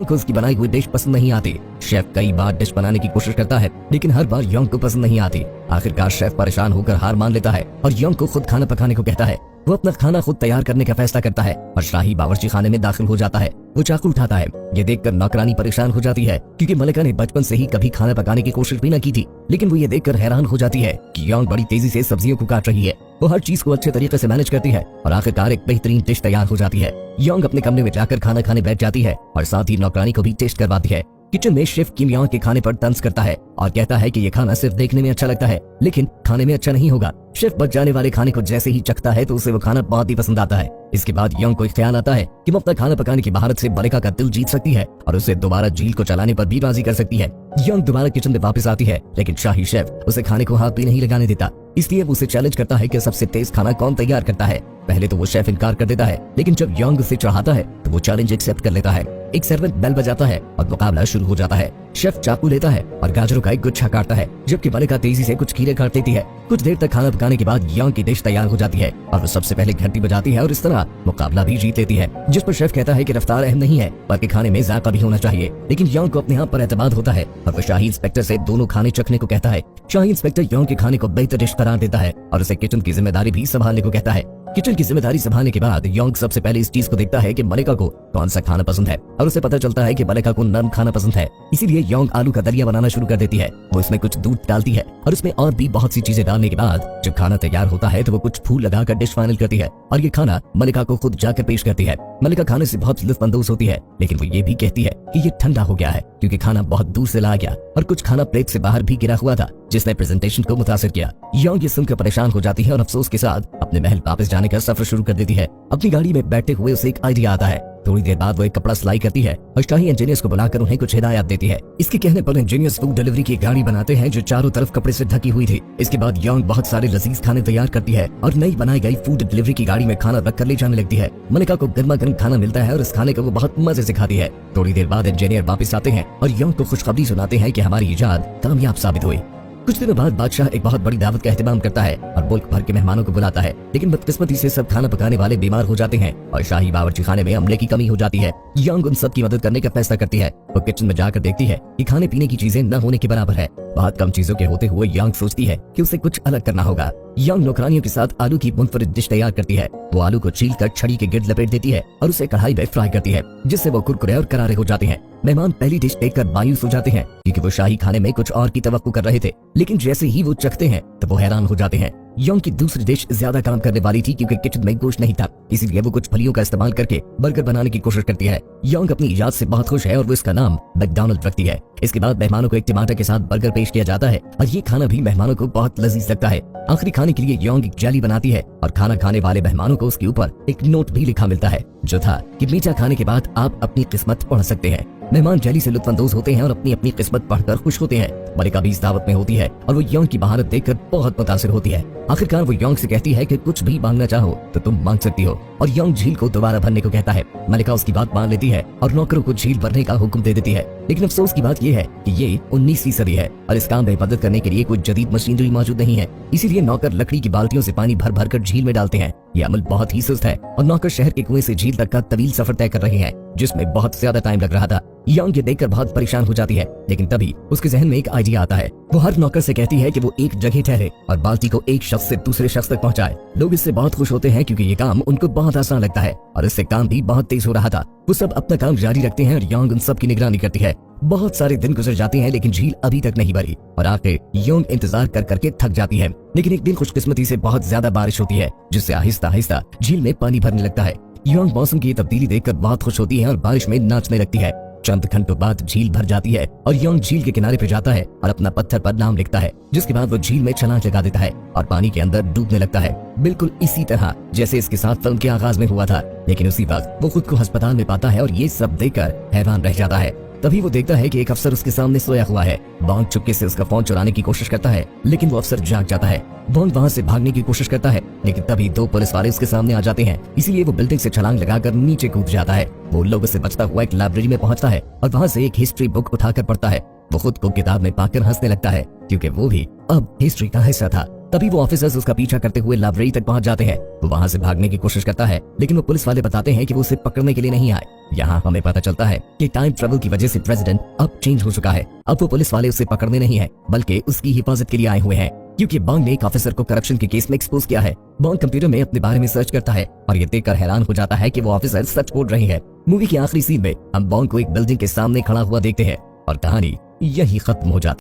को उसकी बनाई हुई डिश पसंद नहीं आती। शेफ कई बार डिश बनाने की कोशिश करता है लेकिन हर बार योंग को पसंद नहीं आती। आखिरकार शेफ परेशान होकर हार मान लेता है और योंग को खुद खाना पकाने को कहता है। वो अपना खाना खुद तैयार करने का फैसला करता है और शाही बावर्ची खाने में दाखिल हो जाता है। वो चाकू उठाता है। ये देखकर नौकरानी परेशान हो जाती है क्योंकि मलिका ने बचपन से ही कभी खाना पकाने की कोशिश भी न की थी। लेकिन वो ये देखकर हैरान हो जाती है कि योंग बड़ी तेजी से सब्जियों को काट रही है। वो हर चीज को अच्छे तरीके से मैनेज करती है और आखिरकार एक बेहतरीन डिश तैयार हो जाती है। योंग अपने कमरे में जाकर खाना खाने बैठ जाती है और साथ ही नौकरानी को भी टेस्ट करवाती है। किचन में शेफ किम योंग के खाने पर तंज करता है और कहता है कि ये खाना सिर्फ देखने में अच्छा लगता है लेकिन खाने में अच्छा नहीं होगा। शेफ बच जाने वाले खाने को जैसे ही चखता है तो उसे वो खाना बहुत ही पसंद आता है। इसके बाद योंग को एक ख्याल आता है कि वो अपना खाना पकाने की महारत से मलिका का दिल जीत सकती है और उसे दोबारा झील को चलाने पर भी राजी कर सकती है। योंग दोबारा किचन में वापस आती है लेकिन शाही शेफ उसे खाने को हाथ भी नहीं लगाने देता। इसलिए वो उसे चैलेंज करता है कि सबसे तेज खाना कौन तैयार करता है। पहले तो वो शेफ इनकार कर देता है लेकिन जब योंग उसे चढ़ाता है तो वो चैलेंज एक्सेप्ट कर लेता है। एक सर्वेंट बेल बजाता है और मुकाबला शुरू हो जाता है। शेफ चाकू लेता है और गाजरों का एक गुच्छा काटता है जबकि मलिका तेजी से कुछ खीरे काट लेती है। कुछ देर तक खाना पकाने के बाद योंग की डिश तैयार हो जाती है और वो सबसे पहले घंटी बजाती है और इस तरह मुकाबला भी जीत लेती है। जिस पर शेफ कहता है कि रफ्तार अहम नहीं है बल्कि खाने में जायका भी होना चाहिए। लेकिन योंग को अपने आप पर एतमाद होता है और वो शाही इंस्पेक्टर से दोनों खाने चखने को कहता है। शाही इंस्पेक्टर योंग के खाने को बेहतर डिश करार देता है और उसे किचन की जिम्मेदारी भी संभालने को कहता है। किचन की जिम्मेदारी संभालने के बाद योंग सबसे पहले इस चीज को देखता है कि मलिका को कौन सा खाना पसंद है और उसे पता चलता है कि मलिका को नरम खाना पसंद है। इसीलिए योंग आलू का दलिया बनाना शुरू कर देती है। वो इसमें कुछ दूध डालती है और उसमें और भी बहुत सी चीजें डालने के बाद जब खाना तैयार होता है तो वो कुछ फूल लगाकर डिश फाइनल करती है और ये खाना मलिका को खुद जाकर पेश करती है। मलिका खाने से बहुत लुत्फानंदोज होती है लेकिन वो ये भी कहती है कि ये ठंडा हो गया है क्योंकि खाना बहुत दूर से लाया गया और कुछ खाना प्लेट से बाहर भी गिरा हुआ था जिसने प्रेजेंटेशन को मुतासिर किया। योंग ये सुनकर परेशान हो जाती है और अफसोस के साथ अपने महल वापस जाने का सफर शुरू कर देती है। अपनी गाड़ी में बैठते हुए उसे एक आइडिया आता है। थोड़ी देर बाद वो एक कपड़ा सिलाई करती है और शाही इंजीनियर्स को बुलाकर उन्हें कुछ हिदायत देती है। इसके कहने पर इंजीनियर्स फूड डिलीवरी की गाड़ी बनाते हैं जो चारों तरफ कपड़े से ढकी हुई थी। इसके बाद योंग बहुत सारे लजीज खाने तैयार करती है और नई बनाई गई फूड डिलीवरी की गाड़ी में खाना रख कर ले जाने लगती है। मलिका को गर्मा गर्म खाना मिलता है और इस खाने को वो बहुत मजे से खाती है। थोड़ी देर बाद इंजीनियर वापस आते हैं और योंग को खुशखबरी सुनाते हैं कि हमारी इजाद कामयाब साबित हुई। कुछ दिनों बाद बादशाह एक बहुत बड़ी दावत का एहतमाम करता है और मुल्क भर के मेहमानों को बुलाता है लेकिन बदकिस्मती से सब खाना पकाने वाले बीमार हो जाते हैं और शाही बावर्ची खाने में अमले की कमी हो जाती है। योंग उन सब की मदद करने का फैसला करती है। वो किचन में जाकर देखती है कि खाने पीने की चीजें न होने के बराबर है। बहुत कम चीजों के होते हुए योंग सोचती है कि उसे कुछ अलग करना होगा। योंग नौकरानियों के साथ आलू की मुनफरिद डिश तैयार करती है। वो आलू को छील कर छड़ी के गिर्द लपेट देती है और उसे कढ़ाई में फ्राई करती है जिससे वो कुरकुरे और करारे हो जाते हैं। मेहमान पहली डिश देखकर मायूस हो जाते हैं क्योंकि वो शाही खाने में कुछ और की तवक्को कर रहे थे लेकिन जैसे ही वो चखते हैं तो वो हैरान हो जाते हैं। योंग की दूसरी डिश ज्यादा काम करने वाली थी क्योंकि किचन में गोश्त नहीं था। इसीलिए वो कुछ फलियों का इस्तेमाल करके बर्गर बनाने की कोशिश करती है। योंग अपनी इजाद से बहुत खुश है और वो इसका नाम मैकडॉनल्ड रखती है। इसके बाद मेहमानों को एक टमाटर के साथ बर्गर पेश किया जाता है और ये खाना भी मेहमानों को बहुत लजीज लगता है। आखिरी खाने के लिए योंग एक जेली बनाती है और खाना खाने वाले मेहमानों को उसके ऊपर एक नोट भी लिखा मिलता है जो था कि मीठा खाने के बाद आप अपनी किस्मत पढ़ सकते हैं। मेहमान जेली से लुत्फानंदोज होते हैं और अपनी अपनी किस्मत पढ़कर खुश होते हैं। मलिका भी इस दावत में होती है और वो योंग की महारत देखकर बहुत मुतासिर होती है। आखिरकार वो योंग से कहती है कि कुछ भी मांगना चाहो तो तुम मांग सकती हो और योंग झील को दोबारा भरने को कहता है। मलिका उसकी बात मान लेती है और नौकरों को झील भरने का हुक्म दे देती है। लेकिन अफसोस की बात यह है कि ये 19वीं सदी है और इस काम में मदद करने के लिए कोई जदीद मशीनरी मौजूद नहीं है। इसीलिए नौकर लकड़ी की बाल्टियों से पानी भर भर कर झील में डालते हैं। ये अमल बहुत ही सुस्त है और नौकर शहर के कुएं से झील तक का तवील सफर तय कर रहे हैं जिसमें बहुत ज्यादा टाइम लग रहा था। योंग ये देखकर बहुत परेशान हो जाती है लेकिन तभी उसके जहन में एक आइडिया आता है। वो हर नौकर से कहती है कि वो एक जगह ठहरे और बाल्टी को एक शख्स से दूसरे शख्स तक पहुंचाए। लोग इससे बहुत खुश होते हैं क्योंकि ये काम उनको बहुत आसान लगता है और इससे काम भी बहुत तेज हो रहा था। वो सब अपना काम जारी रखते हैं और योंग उन सब की निगरानी करती है। बहुत सारे दिन गुजर जाते हैं लेकिन झील अभी तक नहीं भरी और आखिर योंग इंतजार कर करके थक जाती है। लेकिन एक दिन खुशकिस्मती से बहुत ज्यादा बारिश होती है जिससे आहिस्ता आहिस्ता झील में पानी भरने लगता है। योंग मौसम की तब्दीली देखकर बहुत खुश होती है और बारिश में नाचने लगती है। चंद घंटों बाद झील भर जाती है और योंग झील के किनारे पे जाता है और अपना पत्थर पर नाम लिखता है जिसके बाद वो झील में छलांग लगा देता है और पानी के अंदर डूबने लगता है बिल्कुल इसी तरह जैसे इसके साथ फिल्म के आगाज में हुआ था। लेकिन उसी वक्त वो खुद को अस्पताल में पाता है और ये सब देखकर हैरान रह जाता है। तभी वो देखता है कि एक अफसर उसके सामने सोया हुआ है। बॉन्ड चुपके से उसका फोन चुराने की कोशिश करता है लेकिन वो अफसर जाग जाता है। बॉन्ड वहाँ से भागने की कोशिश करता है लेकिन तभी दो पुलिस वाले उसके सामने आ जाते हैं। इसीलिए वो बिल्डिंग से छलांग लगाकर नीचे कूद जाता है। वो लोगों से बचता हुआ एक लाइब्रेरी में पहुंचता है और वहाँ से एक हिस्ट्री बुक उठाकर पढ़ता है। वो खुद को किताब में पाकर हंसने लगता है क्योंकि वो भी अब हिस्ट्री का हिस्सा था। तभी वो ऑफिसर्स उसका पीछा करते हुए लाइब्रेरी तक पहुंच जाते हैं। वो वहां से भागने की कोशिश करता है, लेकिन वो पुलिस वाले बताते हैं कि वो उसे पकड़ने के लिए नहीं आए। यहाँ हमें पता चलता है कि टाइम ट्रेवल की वजह से प्रेसिडेंट अब चेंज हो चुका है। अब वो पुलिस वाले उसे पकड़ने नहीं है, बल्कि उसकी हिफाजत के लिए आए हुए हैं, क्योंकि बॉन्ड ने एक ऑफिसर को करप्शन के केस में एक्सपोज किया है। बॉन्ड कंप्यूटर में अपने बारे में सर्च करता है और ये देखकर हैरान हो जाता है कि वो ऑफिसर सच बोल रही है। मूवी की आखिरी सीन में हम बॉन्ड को एक बिल्डिंग के सामने खड़ा हुआ देखते हैं और कहानी यही खत्म हो जाती है।